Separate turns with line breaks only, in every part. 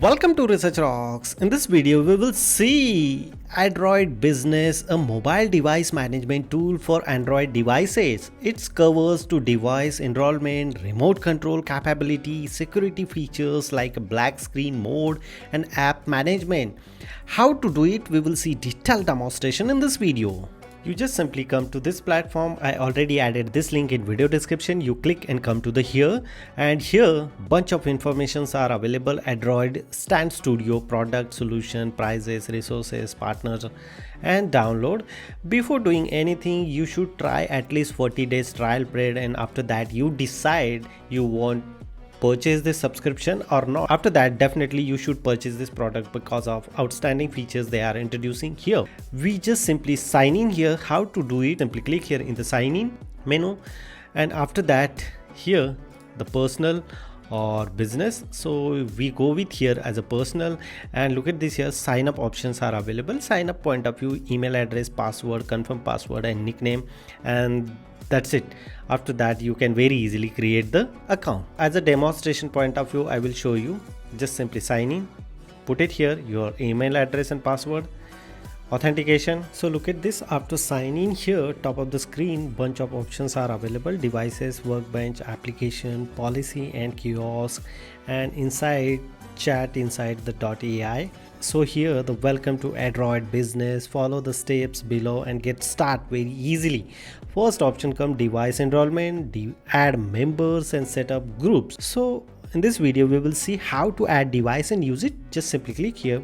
Welcome to Research Rocks. In this video, we will see Android Business, a mobile device management tool for Android devices. It covers to device enrollment, remote control capability, security features like black screen mode, and app management. How to do it, we will see detailed demonstration in this video. You just simply come to this platform. I already added this link in video description. You click and come to the here, and here bunch of informations are available. Android Stand Studio, product, solution, prices, resources, partners, and download. Before doing anything, you should try at least 40 days trial period, and after that you decide you want purchase this subscription or not. After that, definitely you should purchase this product because of outstanding features they are introducing here. We just simply sign in here. How to do it? Simply click here in the sign in menu, and after that here the personal or business, so we go with here as a personal, and look at this here. Sign up options are available. Sign up point of view, email address, password, confirm password, and nickname, and that's it. After that you can very easily create the account. As a demonstration point of view, I will show you. Just simply sign in, put it here, your email address and password, authentication. So look at this. After signing here, top of the screen, bunch of options are available: devices, workbench, application, policy, and kiosk, and inside chat inside the .ai. So here the welcome to Android Business, follow the steps below and get start very easily. First option come device enrollment, add members and set up groups. So in this video we will see how to add device and use it. Just simply click here.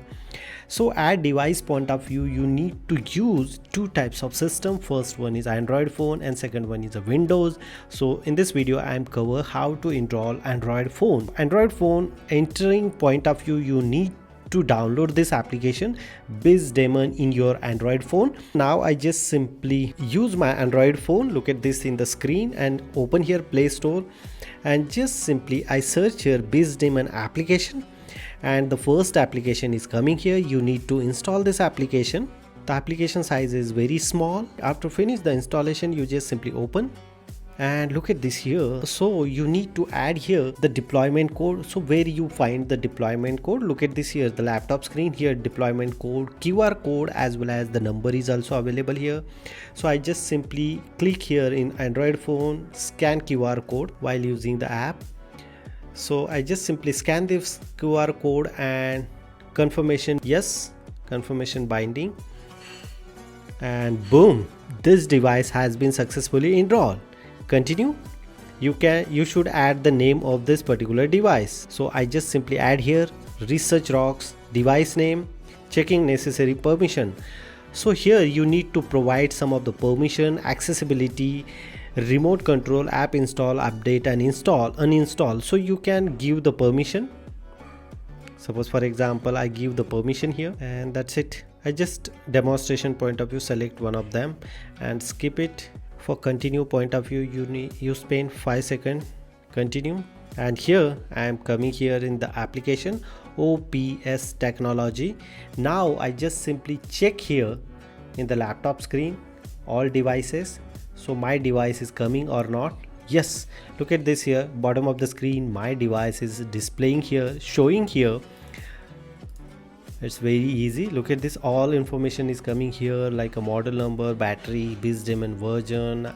So add device point of view, you need to use two types of system. First one is Android phone and second one is a Windows. So in this video I am cover how to enroll Android phone. Android phone entering point of view, you need to download this application BizDemon in your Android phone. Now I just simply use my Android phone. Look at this in the screen and open here Play Store, and just simply I search here BizDemon application, and the first application is coming here. You need to install this application. The application size is very small. After finish the installation, you just simply open, and look at this here. So you need to add here the deployment code. So where you find the deployment code, look at this here, the laptop screen here, deployment code, QR code, as well as the number is also available here. So I just simply click here in Android phone, scan QR code while using the app. So I just simply scan this QR code and confirmation, yes, confirmation binding, and boom, this device has been successfully enrolled. Continue. You should add the name of this particular device. So I just simply add here Research Rocks device name, checking necessary permission. So here you need to provide some of the permission, accessibility, remote control, app install, update, and install, uninstall. So you can give the permission. Suppose for example I give the permission here, and that's it. I just demonstration point of view select one of them and skip it. For continue point of view, you spend 5 seconds. Continue, and here I am coming here in the application OPS technology. Now I just simply check here in the laptop screen all devices. So my device is coming or not. Yes, look at this here, bottom of the screen, my device is displaying here, showing here. It's very easy. Look at this, all information is coming here like a model number, battery, BizDemon version,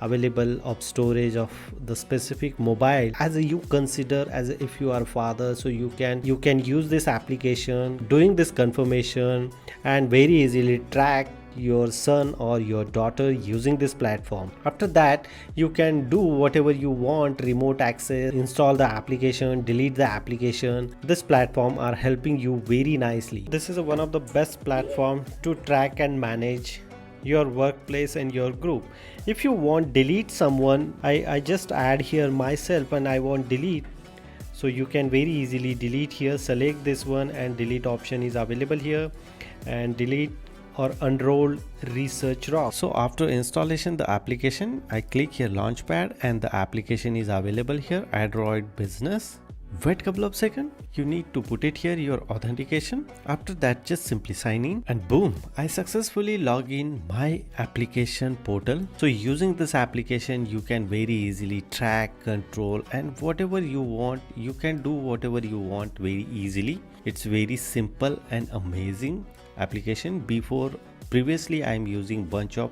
available of storage of the specific mobile. As you consider as if you are father, so you can use this application doing this confirmation and very easily track your son or your daughter using this platform. After that you can do whatever you want, remote access, install the application, delete the application. This platform are helping you very nicely. This is one of the best platform to track and manage your workplace and your group. If you want delete someone, I just add here myself and I want delete, so you can very easily delete here. Select this one and delete option is available here, and delete or unroll Research Rock. So after installation the application, I click here Launchpad and the application is available here, Android Business. Wait couple of seconds, you need to put it here your authentication. After that, just simply sign in and boom, I successfully log in my application portal. So using this application, you can very easily track, control, and whatever you want, you can do whatever you want very easily. It's very simple and amazing application. Previously I am using bunch of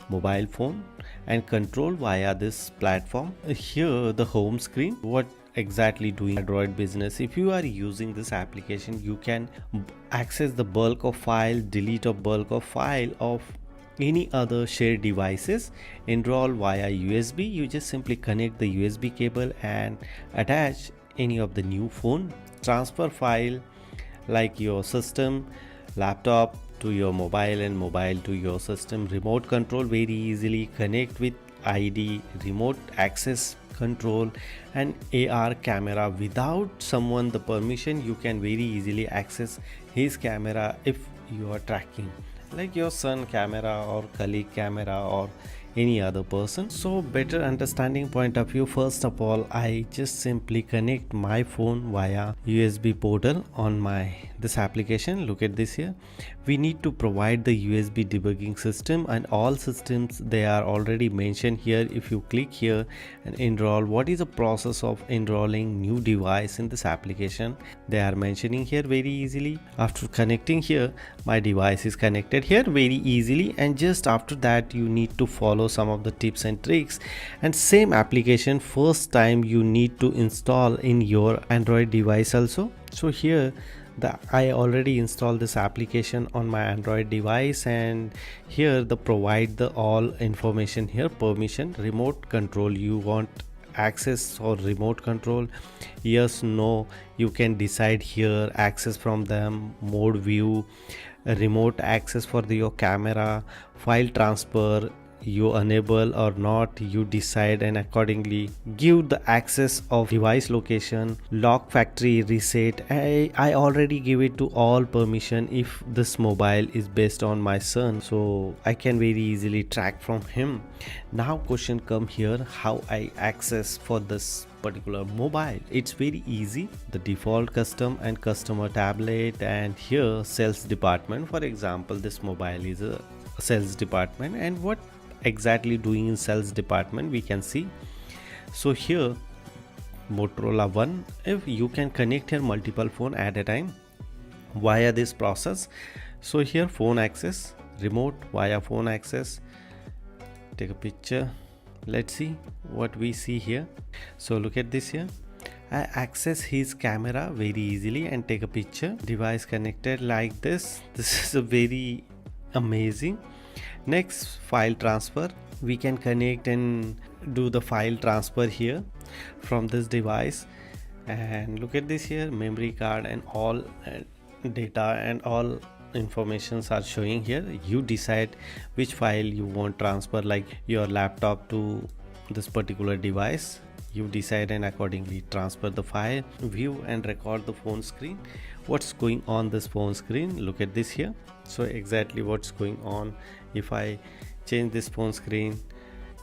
mobile phone and control via this platform. Here the home screen, what exactly doing Android business. If you are using this application, you can access the bulk of file, delete a bulk of file of any other shared devices, enroll via USB. You just simply connect the USB cable and attach any of the new phone, transfer file like your system, laptop to your mobile and mobile to your system, remote control very easily, connect with ID, remote access control and AR camera. Without someone the permission, you can very easily access his camera if you are tracking, like your son camera or colleague camera or any other person. So better understanding point of view, first of all I just simply connect my phone via USB portal on my this application. Look at this here, we need to provide the USB debugging system and all systems they are already mentioned here. If you click here and enroll, what is the process of enrolling new device in this application, they are mentioning here very easily. After connecting here, my device is connected here very easily, and just after that you need to follow some of the tips and tricks. And same application first time you need to install in your Android device also. So here I already installed this application on my Android device, and here the provide the all information here, permission, remote control, you want access or remote control, yes, no, you can decide here, access from them, mode view, remote access for your camera, file transfer, you enable or not, you decide, and accordingly give the access of device location, lock factory reset. I already give it to all permission if this mobile is based on my son, so I can very easily track from him. Now question come here, how I access for this particular mobile. It's very easy, the default custom and customer tablet, and here sales department. For example, this mobile is a sales department, and what exactly doing in sales department we can see. So here Motorola One, if you can connect here multiple phone at a time via this process. So here phone access, remote via phone access, take a picture, let's see what we see here. So look at this here, I access his camera very easily and take a picture, device connected like this. This is a very amazing. Next, file transfer, we can connect and do the file transfer here from this device. And look at this here, memory card and all data and all informations are showing here. You decide which file you want transfer, like your laptop to this particular device, you decide and accordingly transfer the file. View and record the phone screen, what's going on this phone screen, look at this here. So exactly what's going on, if I change this phone screen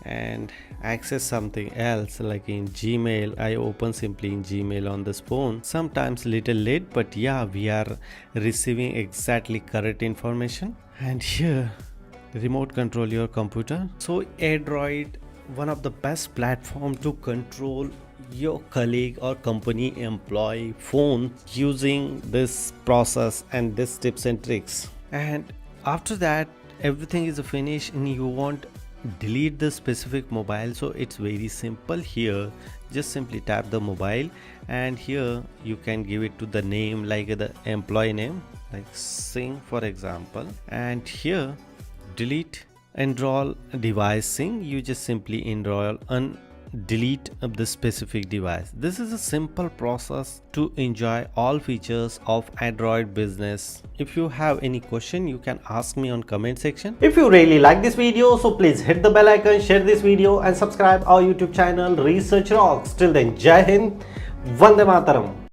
and access something else like in Gmail, I open simply in Gmail on this phone, sometimes little late, but yeah, we are receiving exactly correct information. And here remote control your computer. So Android, one of the best platform to control your colleague or company employee phone using this process and this tips and tricks. And after that everything is finished and you want delete the specific mobile, so it's very simple. Here just simply tap the mobile and here you can give it to the name like the employee name, like Singh for example, and here delete enroll device Singh, you just simply enroll and delete the specific device. This is a simple process to enjoy all features of Android business. If you have any question, you can ask me on comment section. If you really like this video, so please hit the bell icon, share this video and subscribe our YouTube channel Research Rocks. Till then, Jai Hind, Vande Mataram.